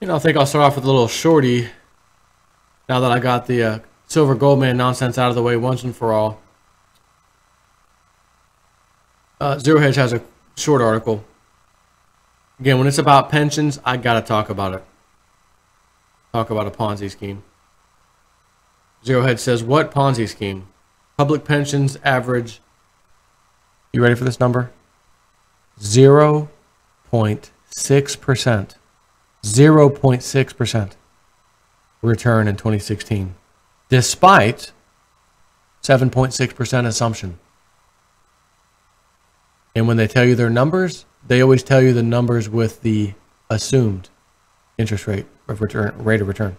I think I'll start off with a little shorty now that I got the silver gold man nonsense out of the way once and for all. Zero Hedge has a short article. Again, when it's about pensions, I gotta talk about it. Talk about a Ponzi scheme. Zero Hedge says, what Ponzi scheme? Public pensions average, you ready for this number? 0.6%. 0.6% return in 2016, despite 7.6% assumption. And when they tell you their numbers, they always tell you the numbers with the assumed interest rate of return.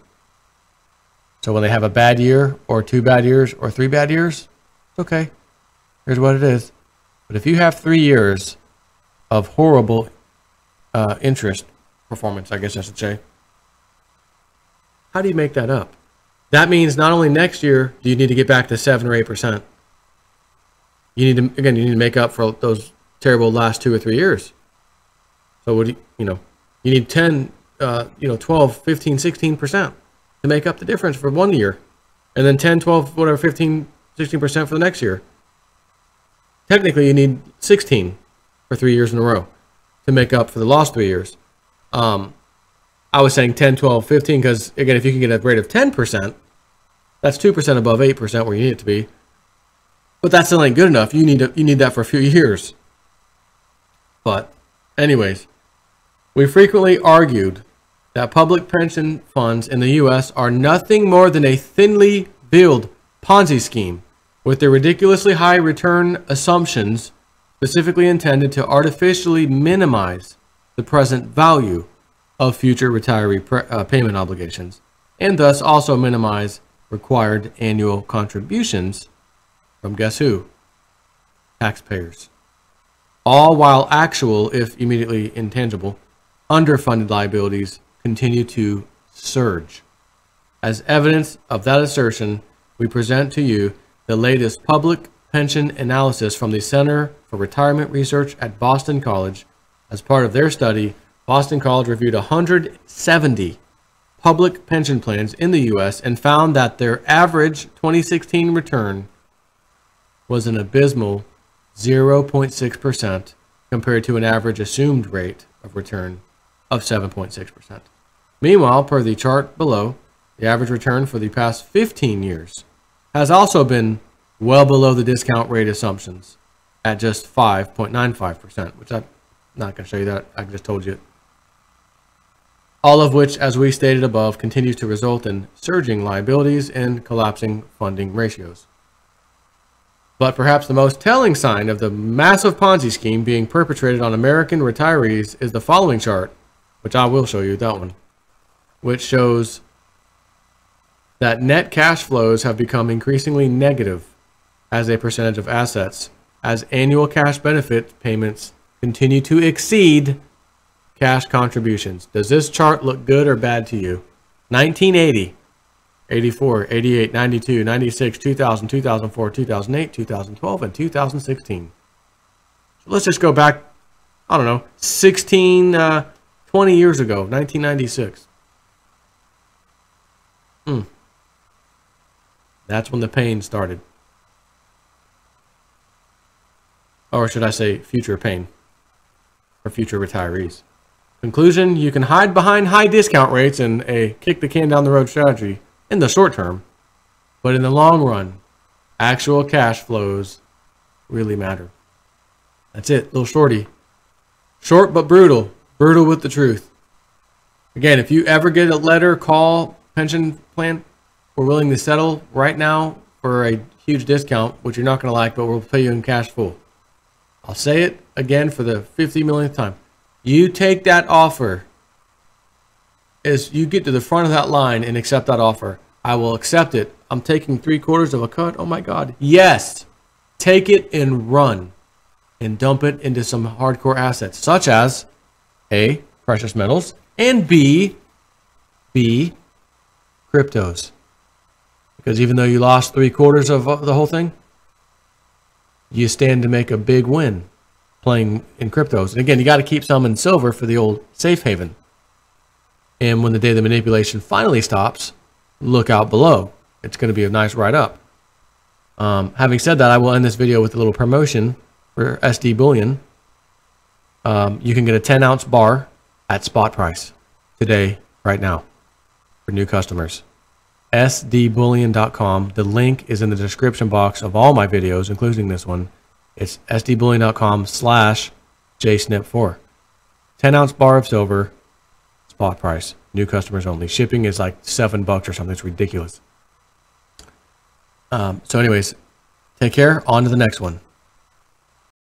So when they have a bad year or 2 bad years or 3 bad years, it's okay. Here's what it is. But if you have 3 years of horrible interest performance, I guess I should say, how do you make that up? That means not only next year do you need to get back to 7 or 8%. You need to make up for those terrible last 2 or 3 years. So what do you need 10, 12, 15, 16% to make up the difference for 1 year, and then 10, 12, whatever, 15, 16% for the next year. Technically, you need 16 for 3 years in a row to make up for the lost 3 years. I was saying 10, 12, 15 because, again, if you can get a rate of 10%, that's 2% above 8% where you need it to be. But that still ain't good enough. You need that for a few years. But anyways, we frequently argued that public pension funds in the U.S. are nothing more than a thinly veiled Ponzi scheme with their ridiculously high return assumptions specifically intended to artificially minimize the present value of future retiree payment obligations, and thus also minimize required annual contributions from guess who? Taxpayers. All while actual, if immediately intangible, underfunded liabilities continue to surge. As evidence of that assertion, we present to you the latest public pension analysis from the Center for Retirement Research at Boston College. As part of their study, Boston College reviewed 170 public pension plans in the U.S. and found that their average 2016 return was an abysmal 0.6% compared to an average assumed rate of return of 7.6%. Meanwhile, per the chart below, the average return for the past 15 years has also been well below the discount rate assumptions at just 5.95%, which I'm not going to show you that. I just told you. All of which, as we stated above, continues to result in surging liabilities and collapsing funding ratios. But perhaps the most telling sign of the massive Ponzi scheme being perpetrated on American retirees is the following chart, which I will show you, that one, which shows that net cash flows have become increasingly negative as a percentage of assets, as annual cash benefit payments continue to exceed cash contributions. Does this chart look good or bad to you? 1980, 84, 88, 92, 96, 2000, 2004, 2008, 2012, and 2016. So let's just go back, I don't know, 20 years ago, 1996. That's when the pain started. Or should I say future pain for future retirees. Conclusion, you can hide behind high discount rates and a kick the can down the road strategy in the short term, but in the long run, actual cash flows really matter. That's it, little shorty. Short but brutal. Brutal with the truth. Again, if you ever get a letter, call, pension plan, we're willing to settle right now for a huge discount, which you're not going to like, but we'll pay you in cash full. I'll say it again for the 50 millionth time. You take that offer. As you get to the front of that line and accept that offer, I will accept it. I'm taking 3/4 of a cut. Oh my God. Yes. Take it and run and dump it into some hardcore assets, such as A, precious metals, and B, cryptos. Because even though you lost 3/4 of the whole thing, you stand to make a big win playing in cryptos. And again, you got to keep some in silver for the old safe haven. And when the day the manipulation finally stops, look out below. It's going to be a nice ride up. Having said that, I will end this video with a little promotion for SD Bullion. You can get a 10-ounce bar at spot price today, right now, for new customers. sdbullion.com. The link is in the description box of all my videos, including this one. It's sdbullion.com/jsnip4. 10-ounce bar of silver, spot price, new customers only. Shipping is like $7 or something. It's ridiculous. So anyways, take care. On to the next one.